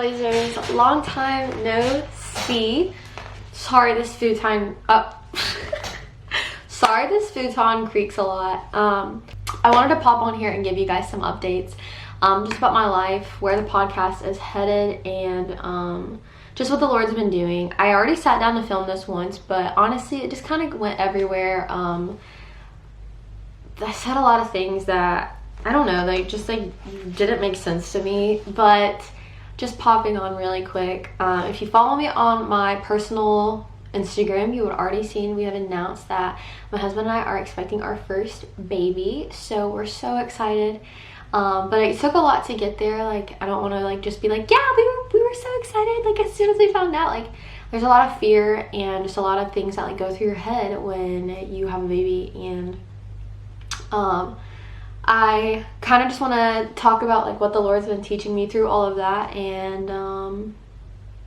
Trailblazers, long time no see. Sorry this futon sorry this futon creaks a lot. I wanted to pop on here and give you guys some updates just about my life, where the podcast is headed, and just what the Lord's been doing. I already sat down to film this once, but honestly it just kind of went everywhere. I said a lot of things that I don't know, they just like didn't make sense to me, but just popping on really quick. If you follow me on my personal Instagram, you would already seen we have announced that my husband and I are expecting our first baby, so we're so excited. But it took a lot to get there. Like, I don't want to like just be like, yeah, we were so excited like as soon as we found out. Like, there's a lot of fear and just a lot of things that like go through your head when you have a baby. And I kind of just want to talk about like what the Lord's been teaching me through all of that, and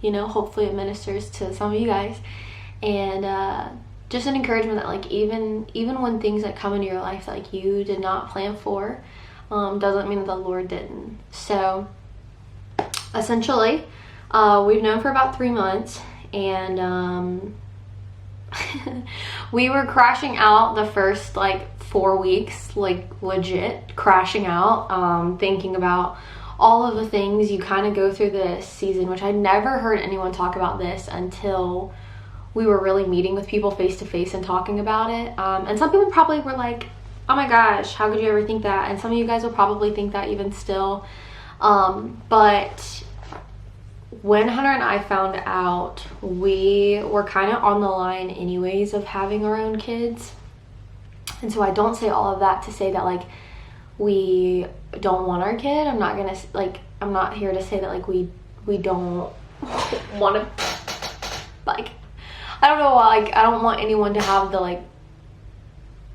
you know, hopefully it ministers to some of you guys, and just an encouragement that like even when things that come into your life that like you did not plan for, doesn't mean that the Lord didn't. So essentially we've known for about 3 months, and we were crashing out the first like 4 weeks, like legit crashing out, thinking about all of the things you kind of go through this season, which I never heard anyone talk about this until we were really meeting with people face to face and talking about it. And some people probably were like, oh my gosh, how could you ever think that? And some of you guys will probably think that even still. But when Hunter and I found out, we were kind of on the line anyways of having our own kids. And so I don't say all of that to say that like we don't want our kid. I'm not gonna like, I'm not here to say that like we don't want to, like, I don't know, like I don't want anyone to have the like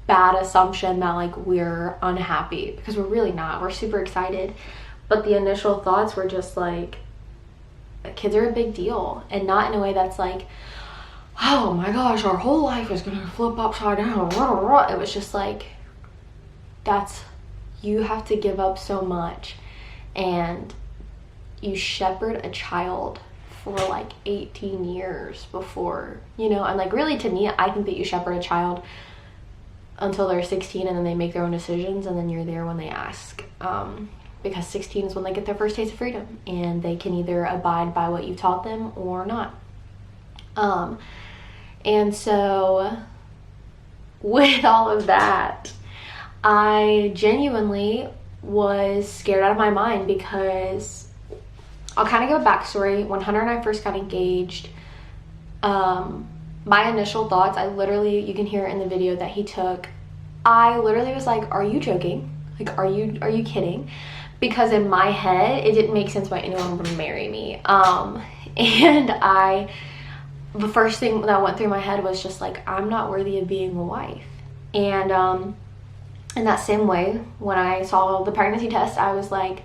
bad assumption that like we're unhappy, because we're really not. We're super excited, but the initial thoughts were just like, kids are a big deal, and not in a way that's like, oh my gosh, our whole life is gonna flip upside down. It was just like, you have to give up so much, and you shepherd a child for like 18 years before, you know, and like really to me, I think that you shepherd a child until they're 16, and then they make their own decisions, and then you're there when they ask, because 16 is when they get their first taste of freedom, and they can either abide by what you taught them or not. And so with all of that, I genuinely was scared out of my mind, because I'll kind of give a backstory. When Hunter and I first got engaged, my initial thoughts, I literally, you can hear it in the video that he took, I literally was like, are you joking? Like, are you kidding? Because in my head, it didn't make sense why anyone would marry me. And the first thing that went through my head was just like, I'm not worthy of being a wife. And in that same way, when I saw the pregnancy test, I was like,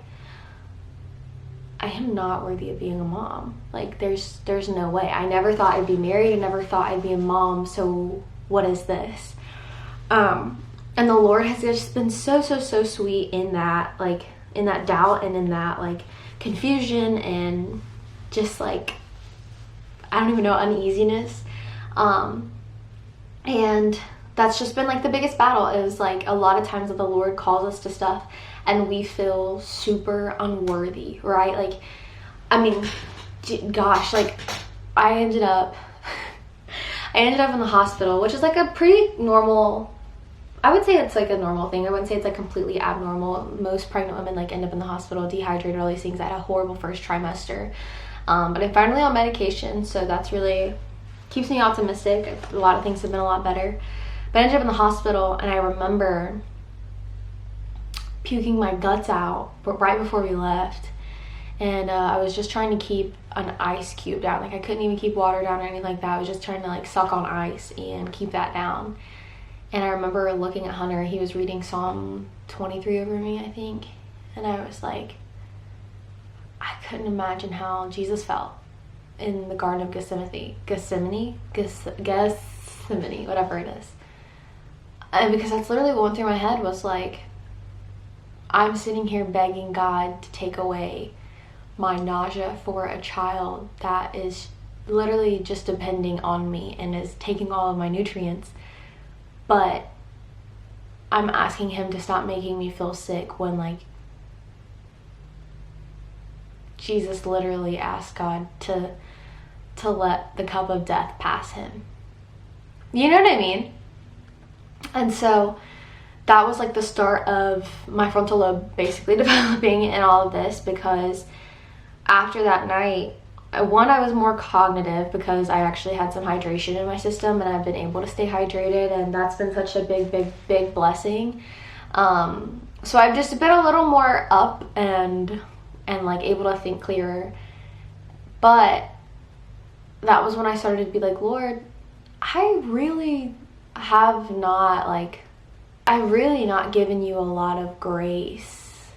I am not worthy of being a mom. Like, there's no way. I never thought I'd be married. I never thought I'd be a mom. So what is this? And the Lord has just been so sweet in that, like, in that doubt and in that like confusion and just like, I don't even know, uneasiness. And that's just been like the biggest battle, is like a lot of times that the Lord calls us to stuff and we feel super unworthy, right? Like, I mean, gosh, like I ended up in the hospital, which is like a pretty normal, I would say it's like a normal thing. I wouldn't say it's like completely abnormal. Most pregnant women like end up in the hospital, dehydrated, all these things. I had a horrible first trimester. But I'm finally on medication, so that's really keeps me optimistic. A lot of things have been a lot better. But I ended up in the hospital, and I remember puking my guts out right before we left. And I was just trying to keep an ice cube down. Like, I couldn't even keep water down or anything like that. I was just trying to like suck on ice and keep that down. And I remember looking at Hunter, he was reading Psalm 23 over me, I think. And I was like, I couldn't imagine how Jesus felt in the Garden of Gethsemane, whatever it is. And because that's literally what went through my head, was like, I'm sitting here begging God to take away my nausea for a child that is literally just depending on me and is taking all of my nutrients. But I'm asking him to stop making me feel sick when, like, Jesus literally asked God to let the cup of death pass him. You know what I mean? And so that was like the start of my frontal lobe basically developing in all of this, because after that night, one, I was more cognitive because I actually had some hydration in my system and I've been able to stay hydrated, and that's been such a big blessing. So I've just been a little more up and like able to think clearer. But that was when I started to be like, Lord, I really not given you a lot of grace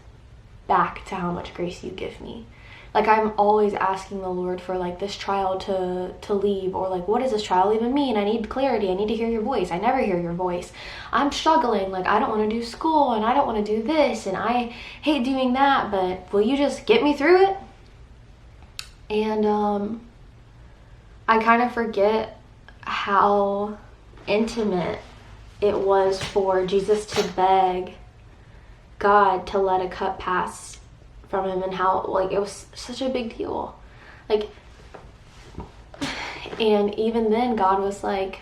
back to how much grace you give me. Like, I'm always asking the Lord for, like, this trial to leave, or like, what does this trial even mean? I need clarity. I need to hear your voice. I never hear your voice. I'm struggling. Like, I don't want to do school, and I don't want to do this, and I hate doing that, but will you just get me through it? And I kind of forget how intimate it was for Jesus to beg God to let a cup pass from him, and how, like, it was such a big deal. Like, and even then God was like,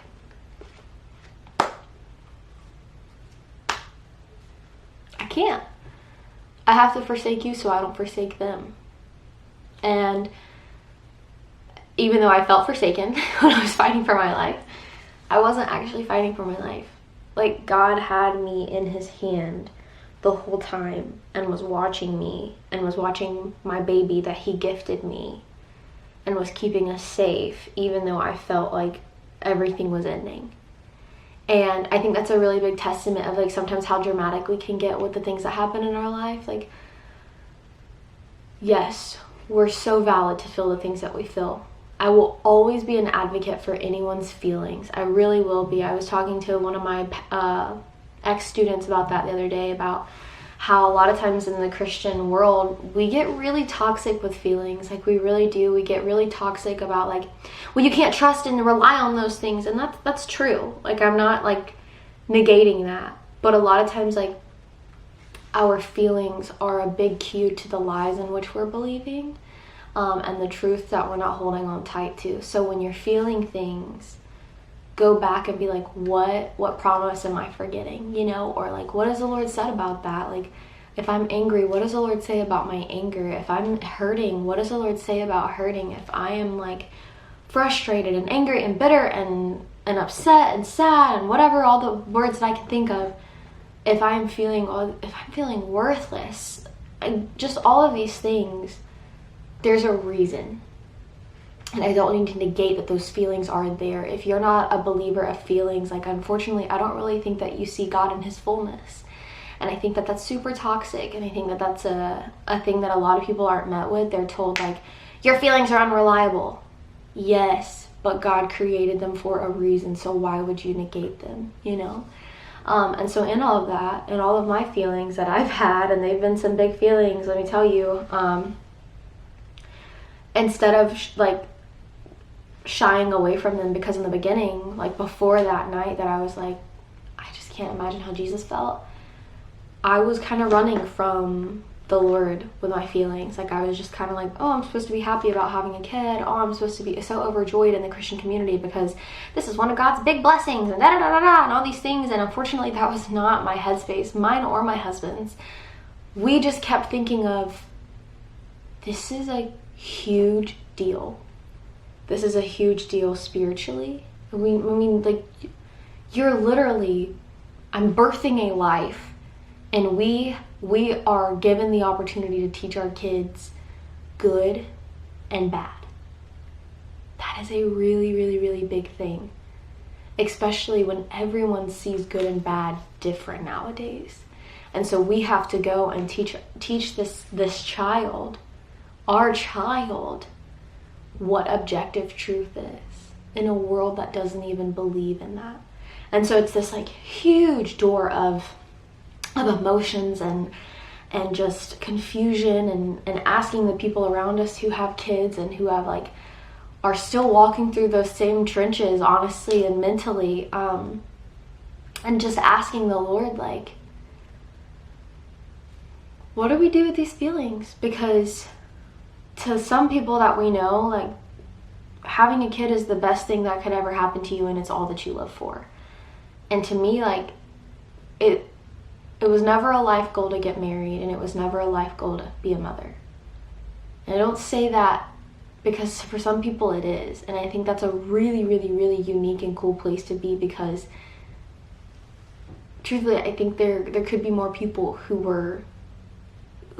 I can't. I have to forsake you so I don't forsake them. And even though I felt forsaken when I was fighting for my life, I wasn't actually fighting for my life. Like, God had me in his hand the whole time and was watching me and was watching my baby that he gifted me and was keeping us safe, even though I felt like everything was ending. And I think that's a really big testament of, like, sometimes how dramatic we can get with the things that happen in our life. Like, yes, we're so valid to feel the things that we feel. I will always be an advocate for anyone's feelings. I really will be. I was talking to one of my ex-students about that the other day, about how a lot of times in the Christian world, we get really toxic with feelings. Like, we really do. We get really toxic about, like, well, you can't trust and rely on those things. And that's true. Like, I'm not, like, negating that. But a lot of times, like, our feelings are a big cue to the lies in which we're believing, and the truth that we're not holding on tight to. So when you're feeling things, go back and be like, what promise am I forgetting, you know? Or, like, what has the Lord said about that? Like, if I'm angry, what does the Lord say about my anger? If I'm hurting, what does the Lord say about hurting? If I am, like, frustrated and angry and bitter and upset and sad and whatever, all the words that I can think of, if I'm feeling worthless, just all of these things, there's a reason. And I don't need to negate that those feelings are there. If you're not a believer of feelings, like, unfortunately, I don't really think that you see God in his fullness. And I think that that's super toxic. And I think that that's a thing that a lot of people aren't met with. They're told, like, your feelings are unreliable. Yes, but God created them for a reason. So why would you negate them, you know? And so in all of that, and all of my feelings that I've had, and they've been some big feelings, let me tell you, instead of shying away from them, because in the beginning, like, before that night that I was like, I just can't imagine how Jesus felt, I was kind of running from the Lord with my feelings. Like, I was just kind of like, oh, I'm supposed to be happy about having a kid. Oh, I'm supposed to be so overjoyed in the Christian community because this is one of God's big blessings, and da-da-da-da-da, and all these things. And unfortunately, that was not my headspace, mine or my husband's. We just kept thinking of, this is a huge deal. This is a huge deal spiritually. I mean, like, you're literally, I'm birthing a life, and we are given the opportunity to teach our kids good and bad. That is a really, really, really big thing, especially when everyone sees good and bad different nowadays. And so we have to go and teach this child, our child, what objective truth is in a world that doesn't even believe in that. And so it's this, like, huge door of emotions and and just confusion, and asking the people around us who have kids and who have like are still walking through those same trenches, honestly and mentally, and just asking the Lord, like, what do we do with these feelings? Because to some people that we know, like, having a kid is the best thing that could ever happen to you, and it's all that you live for. And to me, like, it was never a life goal to get married, and it was never a life goal to be a mother. And I don't say that because for some people it is, and I think that's a really, really, really unique and cool place to be, because truthfully, I think there could be more people who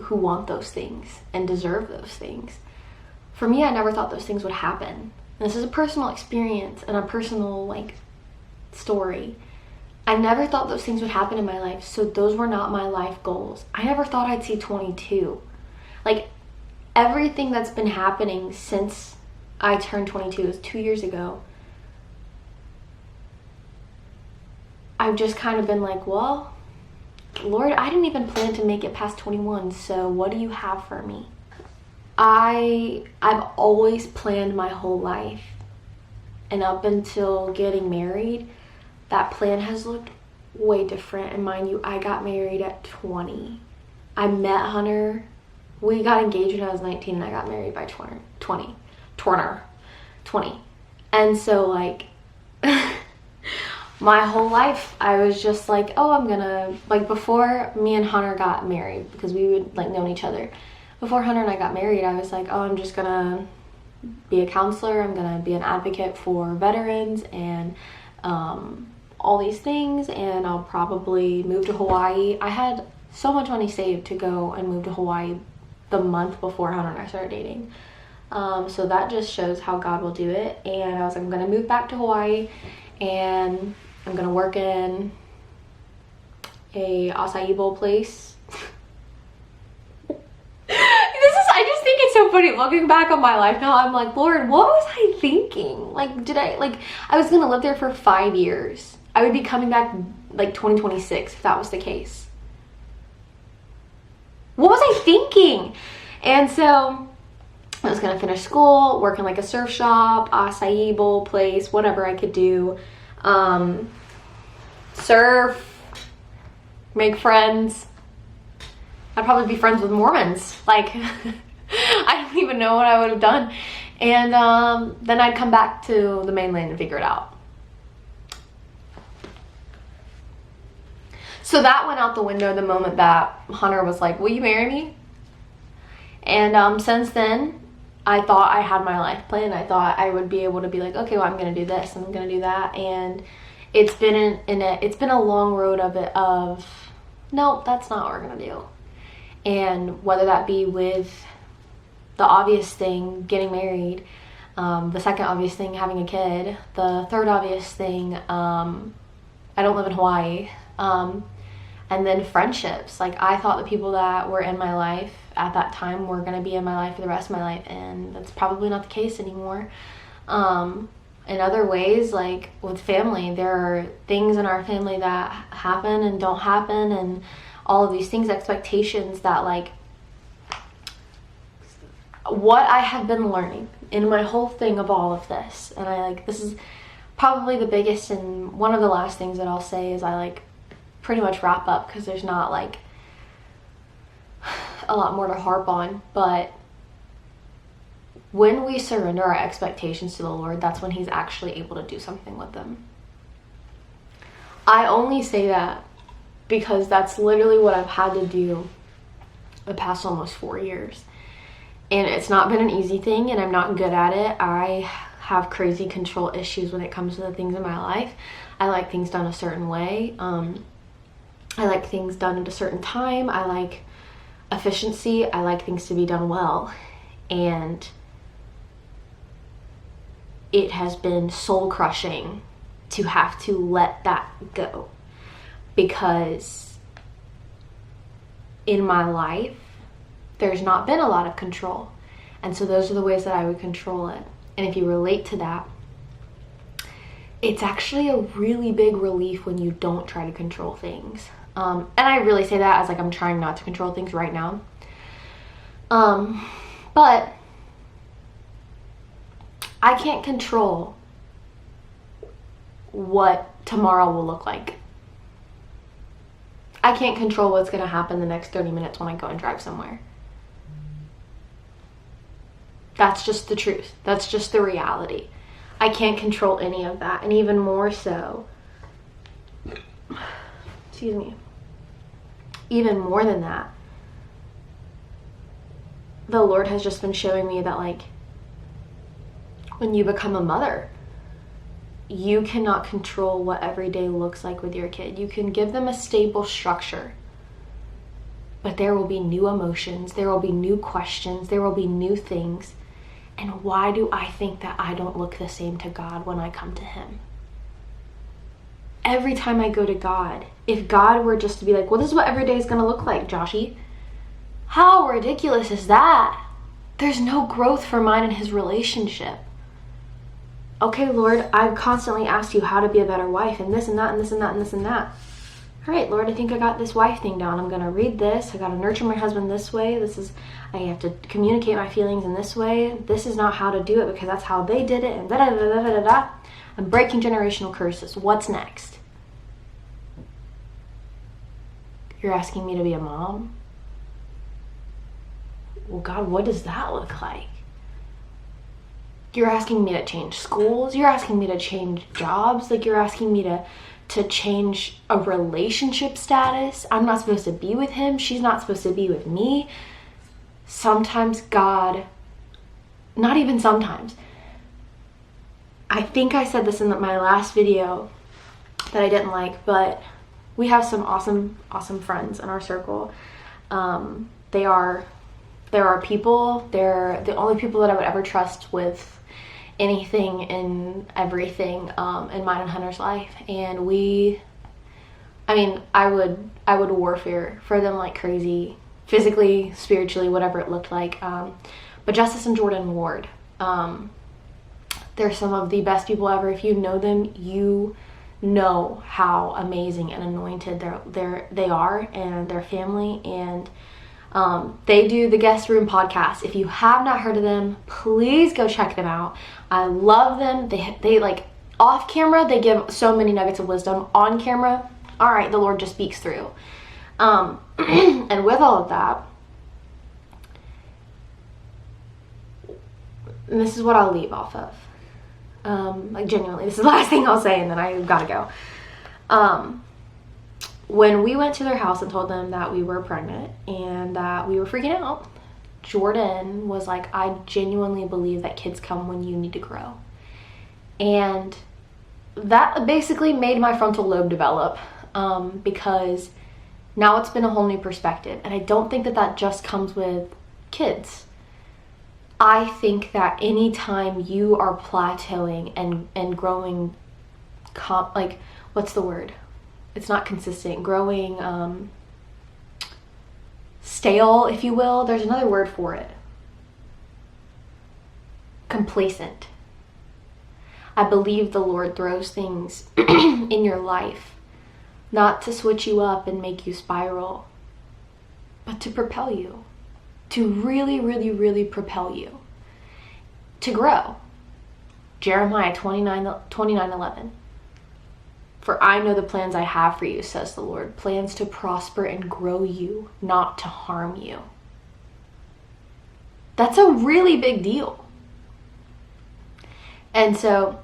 want those things and deserve those things. For me, I never thought those things would happen. And this is a personal experience and a personal, like, story. I never thought those things would happen in my life, so those were not my life goals. I never thought I'd see 22. Like, everything that's been happening since I turned 22, it was 2 years ago, I've just kind of been like, well, Lord, I didn't even plan to make it past 21, so what do you have for me? I've always planned my whole life, and up until getting married, that plan has looked way different. And mind you, I got married at 20. I met Hunter, we got engaged when I was 19, and I got married by 20. And so, like, my whole life, I was just like, oh, I'm gonna, like, before me and Hunter got married, because we would, like, known each other. Before Hunter and I got married, I was like, oh, I'm just gonna be a counselor. I'm gonna be an advocate for veterans and all these things, and I'll probably move to Hawaii. I had so much money saved to go and move to Hawaii the month before Hunter and I started dating. So that just shows how God will do it. And I was like, I'm gonna move back to Hawaii, and I'm gonna work in a acai bowl place. I just think it's so funny looking back on my life now. I'm like, Lord, what was I thinking? Like, I was gonna live there for 5 years. I would be coming back like 2026 if that was the case. What was I thinking? And so I was gonna finish school, work in like a surf shop, acai bowl place, whatever I could do. Surf, make friends. I'd probably be friends with Mormons. Like, I don't even know what I would have done. And then I'd come back to the mainland and figure it out. So that went out the window the moment that Hunter was like, will you marry me? And since then, I thought I had my life planned. I thought I would be able to be like, okay, well, I'm gonna do this and I'm gonna do that. And it's been it's been a long road of nope, that's not what we're gonna do. And whether that be with the obvious thing, getting married, the second obvious thing, having a kid, the third obvious thing, I don't live in Hawaii, and then friendships. Like, I thought the people that were in my life at that time were going to be in my life for the rest of my life, and that's probably not the case anymore. In other ways, like with family, there are things in our family that happen and don't happen, and all of these things, expectations that, like, what I have been learning in my whole thing of all of this, and this is probably the biggest and one of the last things that I'll say is I pretty much wrap up, because there's not like a lot more to harp on. But when we surrender our expectations to the Lord, that's when He's actually able to do something with them. I only say that because that's literally what I've had to do the past almost 4 years. And it's not been an easy thing, and I'm not good at it. I have crazy control issues when it comes to the things in my life. I like things done a certain way. I like things done at a certain time. I like efficiency. I like things to be done well. And it has been soul crushing to have to let that go, because in my life there's not been a lot of control, and so those are the ways that I would control it. And if you relate to that, it's actually a really big relief when you don't try to control things. And I really say that as like I'm trying not to control things right now. But I can't control what tomorrow will look like. I can't control what's going to happen the next 30 minutes when I go and drive somewhere. That's just the truth. That's just the reality. I can't control any of that. And even more so, excuse me, even more than that, the Lord has just been showing me that, like, when you become a mother, you cannot control what every day looks like with your kid. You can give them a stable structure, but there will be new emotions, there will be new questions, there will be new things. And why do I think that I don't look the same to God when I come to Him? Every time I go to God, if God were just to be like, well, this is what every day is going to look like, Joshy, how ridiculous is that? There's no growth for mine in His relationship. Okay, Lord, I've constantly asked you how to be a better wife, and this and that and this and that and this and that. All right, Lord, I think I got this wife thing down. I'm going to read this. I got to nurture my husband this way. I have to communicate my feelings in this way. This is not how to do it because that's how they did it, and da-da-da-da-da-da. I'm breaking generational curses. What's next? You're asking me to be a mom? Well, God, what does that look like? You're asking me to change schools. You're asking me to change jobs. Like, you're asking me to change a relationship status. I'm not supposed to be with him. She's not supposed to be with me. Sometimes God, not even sometimes. I think I said this in my last video that I didn't like, but we have some awesome friends in our circle. They are people. They're the only people that I would ever trust with anything and everything in mine and Hunter's life. And I would warfare for them like crazy, physically, spiritually, whatever it looked like. But Justice and Jordan Ward, they're some of the best people ever. If you know them, you know how amazing and anointed they are, and their family. And they do the Guest Room podcast. If you have not heard of them, please go check them out. I love them. They like, off camera, they give so many nuggets of wisdom. On camera, all right, the Lord just speaks through. And with all of that, and this is what I'll leave off of. Like, genuinely, this is the last thing I'll say, and then I gotta go. When we went to their house and told them that we were pregnant and that we were freaking out, Jordan was like, I genuinely believe that kids come when you need to grow. And that basically made my frontal lobe develop, because now it's been a whole new perspective. And I don't think that just comes with kids. I think that anytime you are plateauing and growing, like, what's the word? It's not consistent. Growing, stale, if you will. There's another word for it. Complacent. I believe the Lord throws things in your life not to switch you up and make you spiral, but to propel you. To really, really, really propel you. To grow. Jeremiah 29:11. For I know the plans I have for you, says the Lord. Plans to prosper and grow you, not to harm you. That's a really big deal. And so,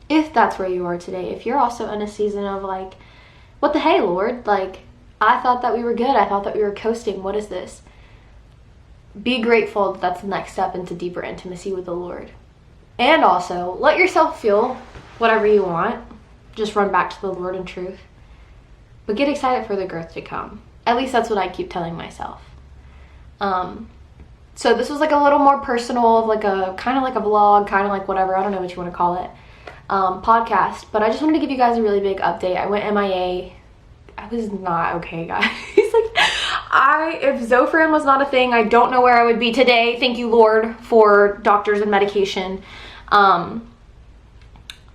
if that's where you are today, if you're also in a season of like, what the hey, Lord? Like, I thought that we were good. I thought that we were coasting. What is this? Be grateful that that's the next step into deeper intimacy with the Lord. And also, let yourself feel whatever you want. Just run back to the Lord in truth. But get excited for the growth to come. At least that's what I keep telling myself. So this was like a little more personal, like a kind of like a vlog, kind of like whatever, I don't know what you want to call it, podcast. But I just wanted to give you guys a really big update. I went MIA. I was not okay, guys. If Zofran was not a thing, I don't know where I would be today. Thank you, Lord, for doctors and medication.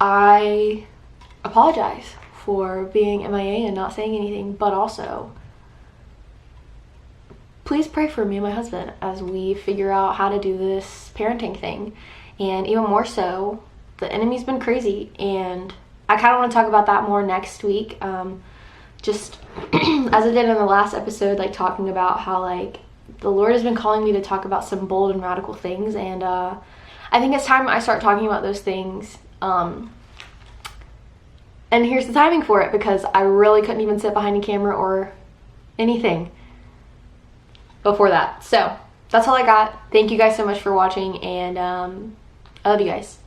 I apologize for being MIA and not saying anything, but also please pray for me and my husband as we figure out how to do this parenting thing. And even more so, the enemy's been crazy, and I kind of want to talk about that more next week. Just as I did in the last episode, like talking about how like the Lord has been calling me to talk about some bold and radical things, and I think it's time I start talking about those things. And here's the timing for it, because I really couldn't even sit behind a camera or anything before that. So that's all I got. Thank you guys so much for watching, and I love you guys.